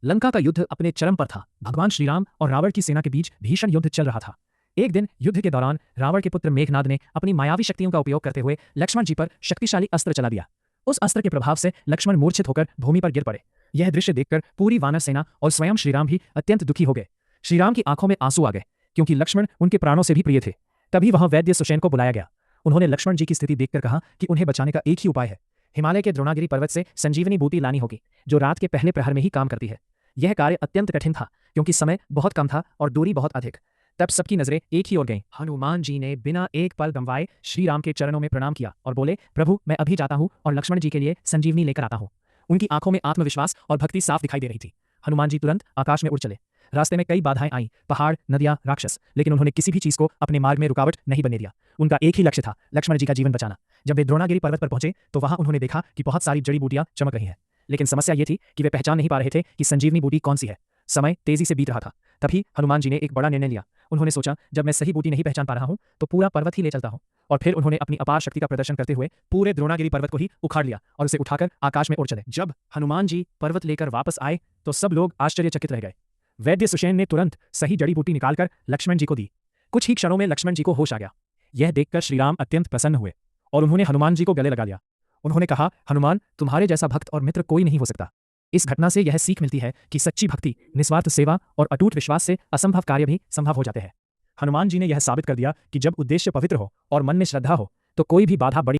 लंका का युद्ध अपने चरम पर था। भगवान श्रीराम और रावण की सेना के बीच भीषण युद्ध चल रहा था। एक दिन युद्ध के दौरान रावण के पुत्र मेघनाद ने अपनी मायावी शक्तियों का उपयोग करते हुए लक्ष्मण जी पर शक्तिशाली अस्त्र चला दिया। उस अस्त्र के प्रभाव से लक्ष्मण मूर्छित होकर भूमि पर गिर पड़े। यह दृश्य देखकर पूरी वानर सेना और स्वयं श्रीराम भी अत्यंत दुखी हो गए। श्रीराम की आंखों में आंसू आ गए, क्योंकि लक्ष्मण उनके प्राणों से भी प्रिय थे। तभी वहां वैद्य सुषेण को बुलाया गया। उन्होंने लक्ष्मण जी की स्थिति देखकर कहा कि उन्हें बचाने का एक ही उपाय है। हिमालय के द्रोणागिरी पर्वत से संजीवनी बूटी लानी होगी, जो रात के पहले प्रहर में ही काम करती है। यह कार्य अत्यंत कठिन था, क्योंकि समय बहुत कम था और दूरी बहुत अधिक। तब सबकी नजरें एक ही ओर गईं। हनुमान जी ने बिना एक पल गंवाए श्री राम के चरणों में प्रणाम किया और बोले, प्रभु मैं अभी जाता हूँ और लक्ष्मण जी के लिए संजीवनी लेकर आता हूँ। उनकी आंखों में आत्मविश्वास और भक्ति साफ दिखाई दे रही थी। हनुमान जी तुरंत आकाश में उड़ चले। रास्ते में कई बाधाएं आईं, पहाड़, नदियां, राक्षस, लेकिन उन्होंने किसी भी चीज को अपने मार्ग में रुकावट नहीं बनने दिया। उनका एक ही लक्ष्य था, लक्ष्मण जी का जीवन बचाना। जब वे द्रोणागिरी पर्वत पर पहुंचे तो वहां उन्होंने देखा कि बहुत सारी जड़ी बूटियां चमक रही हैं, लेकिन समस्या ये थी कि वे पहचान नहीं पा रहे थे कि संजीवनी बूटी कौन सी है। समय तेजी से बीत रहा था। तभी हनुमान जी ने एक बड़ा निर्णय लिया। उन्होंने सोचा, जब मैं सही बूटी नहीं पहचान पा रहा हूं तो पूरा पर्वत ही ले चलता हूं। और फिर उन्होंने अपनी अपार शक्ति का प्रदर्शन करते हुए पूरे द्रोणागिरी पर्वत को ही उखाड़ लिया और उसे उठाकर आकाश में उड़ चले। जब हनुमान जी पर्वत लेकर वापस आए तो सब लोग आश्चर्यचकित रह गए। वैद्य सुषेण ने तुरंत सही जड़ी बूटी निकालकर लक्ष्मण जी को दी। कुछ ही क्षणों में लक्ष्मण जी को होश आ गया। यह देखकर श्रीराम अत्यंत प्रसन्न हुए और उन्होंने हनुमान जी को गले लगा लिया। उन्होंने कहा, हनुमान, तुम्हारे जैसा भक्त और मित्र कोई नहीं हो सकता। इस घटना से यह सीख मिलती है कि सच्ची भक्ति, निस्वार्थ सेवा और अटूट विश्वास से असंभव कार्य भी संभव हो जाते हैं। हनुमान जी ने यह साबित कर दिया कि जब उद्देश्य पवित्र हो और मन में श्रद्धा हो तो कोई भी बाधा बड़ी